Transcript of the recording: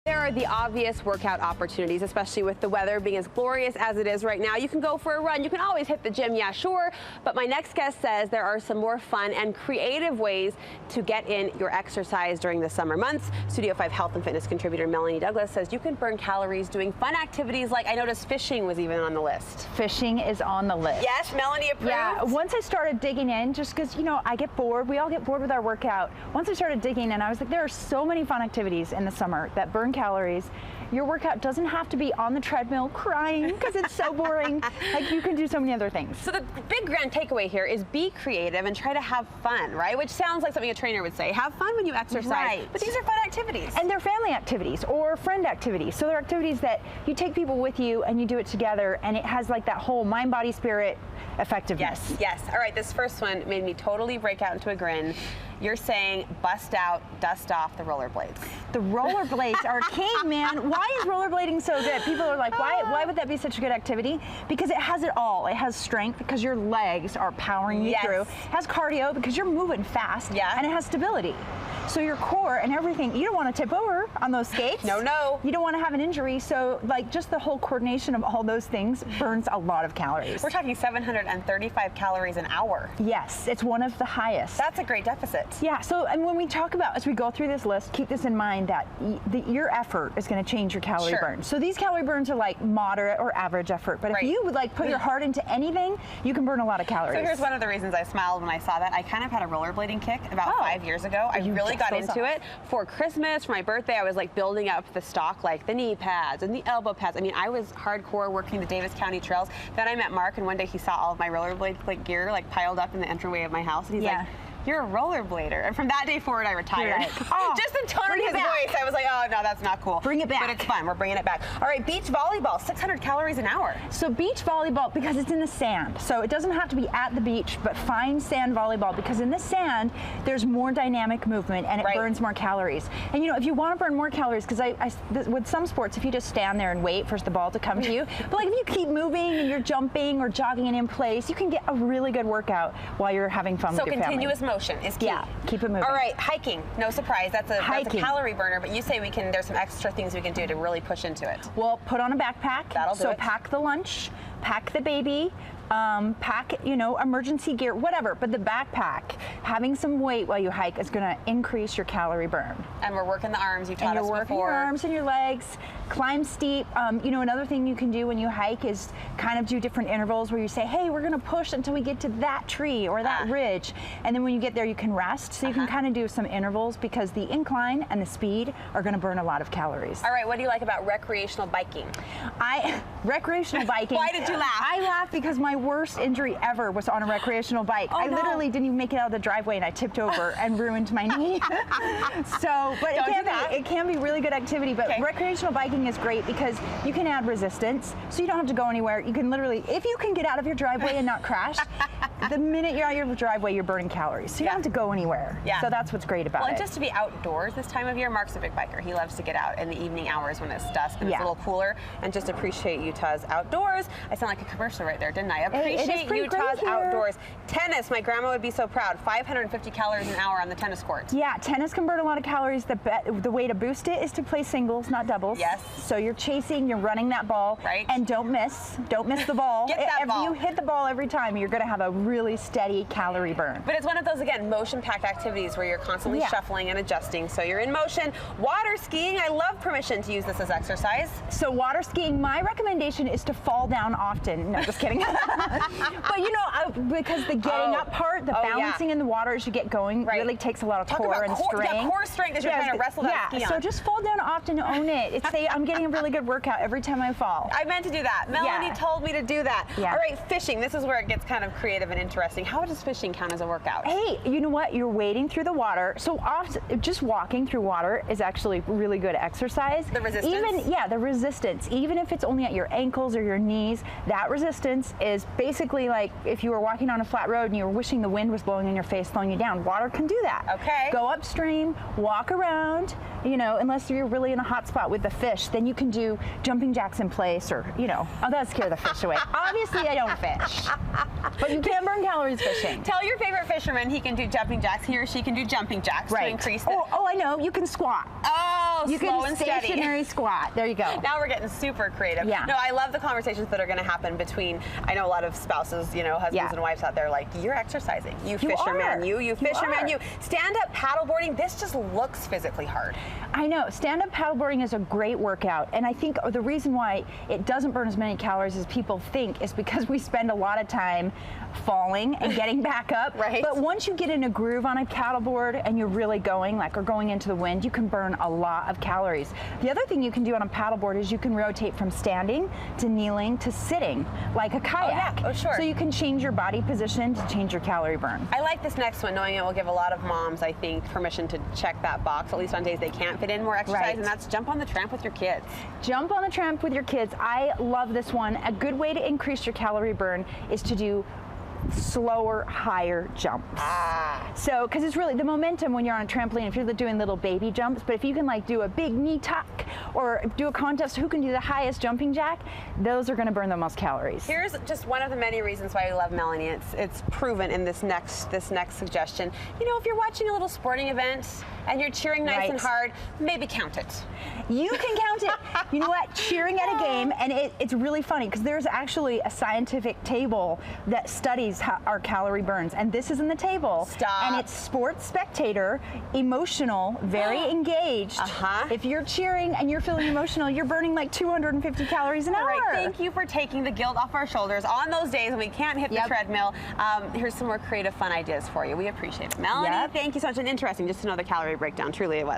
There are the obvious workout opportunities, especially with the weather being as glorious as it is right now. You can go for a run. You can always hit the gym, yeah, sure. But my next guest says there are some more fun and creative ways to get in your exercise during the summer months. Studio 5 health and fitness contributor Melanie Douglass says you can burn calories doing fun activities like I noticed fishing was even on the list. Fishing is on the list. Yes, Melanie approved. Yeah, once I started digging in, just because, you know, I get bored. We all get bored with our workout. Once I started digging in, I was like, there are so many fun activities in the summer that burn calories. Your workout doesn't have to be on the treadmill crying because it's so boring. Like, you can do so many other things. So the big grand takeaway here is be creative and try to have fun, right? Which sounds like something a trainer would say. Have fun when you exercise. Right. But these are fun activities. And they're family activities or friend activities. So they're activities that you take people with you and you do it together, and it has like that whole mind, body, spirit effectiveness. Yes, yes. All right, this first one made me totally break out into a grin. You're saying bust out, dust off the rollerblades. The rollerblades are king, man. Why is rollerblading so good? People are like, why would that be such a good activity? Because it has it all. It has strength because your legs are powering you through. It has cardio because you're moving fast. Yeah. And it has stability. So your core and everything, you don't want to tip over on those skates. No, no. You don't want to have an injury. So like just the whole coordination of all those things burns a lot of calories. We're talking 735 calories an hour. Yes, it's one of the highest. That's a great deficit. Yeah, so and when we talk about, as we go through this list, keep this in mind that your effort is going to change your calorie burn. So these calorie burns are like moderate or average effort, but if you would like put your heart into anything, you can burn a lot of calories. So here's one of the reasons I smiled when I saw that. I kind of had a rollerblading kick about 5 years ago. I really got into it for Christmas, for my birthday. I was like building up the stock, like the knee pads and the elbow pads. I mean, I was hardcore working the Davis County trails. Then I met Mark, and one day he saw all of my rollerblade like gear like piled up in the entryway of my house, and he's like, "You're a rollerblader." And from that day forward, I retired. Just the tone of his voice, I was like, oh, no, that's not cool. Bring it back. But it's fun. We're bringing it back. All right, beach volleyball, 600 calories an hour. So beach volleyball, because it's in the sand. So it doesn't have to be at the beach, but find sand volleyball, because in the sand, there's more dynamic movement and it burns more calories. And you know, if you want to burn more calories, because with some sports, if you just stand there and wait for the ball to come to you, but like if you keep moving and you're jumping or jogging and in place, you can get a really good workout while you're having fun with your family. So continuous motion is key. Yeah, keep it moving. All right, hiking. No surprise, that's a calorie burner, but you say there's some extra things we can do to really push into it. Well, put on a backpack. That'll do it. So pack the lunch, pack the baby, pack, you know, emergency gear, whatever. But the backpack, having some weight while you hike is going to increase your calorie burn. And we're working the arms. You taught us before. And you're working your arms and your legs. Climb steep. You know, another thing you can do when you hike is kind of do different intervals where you say, hey, we're going to push until we get to that tree or that ridge. And then when you get there, you can rest. So you can kind of do some intervals, because the incline and the speed are going to burn a lot of calories. All right, what do you like about recreational biking? Recreational biking. Why did you laugh? I laughed because my worst injury ever was on a recreational bike. I literally didn't even make it out of the driveway, and I tipped over and ruined my knee. So, but it can be really good activity. But recreational biking is great because you can add resistance, so you don't have to go anywhere. You can literally, if you can get out of your driveway and not crash, the minute you're out of your driveway, you're burning calories. So you don't have to go anywhere. So that's what's great about it. Well, and just to be outdoors this time of year, Mark's a big biker. He loves to get out in the evening hours when it's dusk and it's a little cooler, and just appreciate Utah's outdoors. I sound like a commercial right there, didn't I? Appreciate Utah's outdoors. Tennis, my grandma would be so proud. 550 calories an hour on the tennis court. Yeah, tennis can burn a lot of calories. The way to boost it is to play singles, not doubles. Yes. So you're chasing, you're running that ball, and don't miss the ball. Get that ball. If you hit the ball every time, you're going to have a really steady calorie burn. But it's one of those, again, motion-packed activities where you're constantly shuffling and adjusting, so you're in motion. Water skiing, I love permission to use this as exercise. So water skiing, my recommendation is to fall down often. No, just kidding. But you know, because the getting up part, the balancing in the water as you get going really takes a lot of core and strength. Yeah, core strength as you're trying to wrestle that ski on. So just fall down often, own it. Say, I'm getting a really good workout every time I fall. I meant to do that. Melanie told me to do that. All right, fishing. This is where it gets kind of creative and interesting. How does fishing count as a workout? Hey, you know what? You're wading through the water. So often, just walking through water is actually really good exercise. The resistance? The resistance. Even if it's only at your ankles or your knees, that resistance is basically like if you were walking on a flat road and you were wishing the wind was blowing in your face, slowing you down. Water can do that. Okay. Go upstream, walk around, you know, unless you're really in a hot spot with the fish, then you can do jumping jacks in place, or, you know, that'll scare the fish away. Obviously, I don't fish, but you can burn calories fishing. Tell your favorite fisherman he can do jumping jacks. He or she can do jumping jacks to increase the... Oh, I know. You can squat. Oh, You slow and steady. Stationary squat. There you go. Now we're getting super creative. Yeah. No, I love the conversations that are going to happen between, I know a lot of spouses, you know, husbands and wives out there like, you're exercising. You fisherman, you fisherman, you. Stand-up paddleboarding, this just looks physically hard. I know. Stand-up paddleboarding is a great workout, and I think the reason why it doesn't burn as many calories as people think is because we spend a lot of time falling and getting back up. Right. But once you get in a groove on a paddleboard and you're really going, like, or going into the wind, you can burn a lot of calories. The other thing you can do on a paddleboard is you can rotate from standing to kneeling to sitting, like a kayak. Oh, sure. So you can change your body position to change your calorie burn. I like this next one, knowing it will give a lot of moms, I think, permission to check that box, at least on days they can't fit in more exercise, and that's jump on the tramp with your kids. Jump on the tramp with your kids. I love this one. A good way to increase your calorie burn is to do slower, higher jumps. So, because it's really the momentum when you're on a trampoline, if you're doing little baby jumps, but if you can like do a big knee tuck or do a contest who can do the highest jumping jack, those are going to burn the most calories. Here's just one of the many reasons why I love Melanie. It's proven in this next suggestion. You know, if you're watching a little sporting event and you're cheering nice and hard, maybe count it. You can count it. You know what? Cheering at a game, and it's really funny because there's actually a scientific table that studies our calorie burns, and this is in the table. Stop. And it's sports spectator, emotional, very engaged. If you're cheering and you're feeling emotional, you're burning like 250 calories an hour. All right, thank you for taking the guilt off our shoulders on those days when we can't hit the treadmill. Here's some more creative, fun ideas for you. We appreciate it. Melanie, thank you so much, and interesting just to know the calorie breakdown. Truly it was.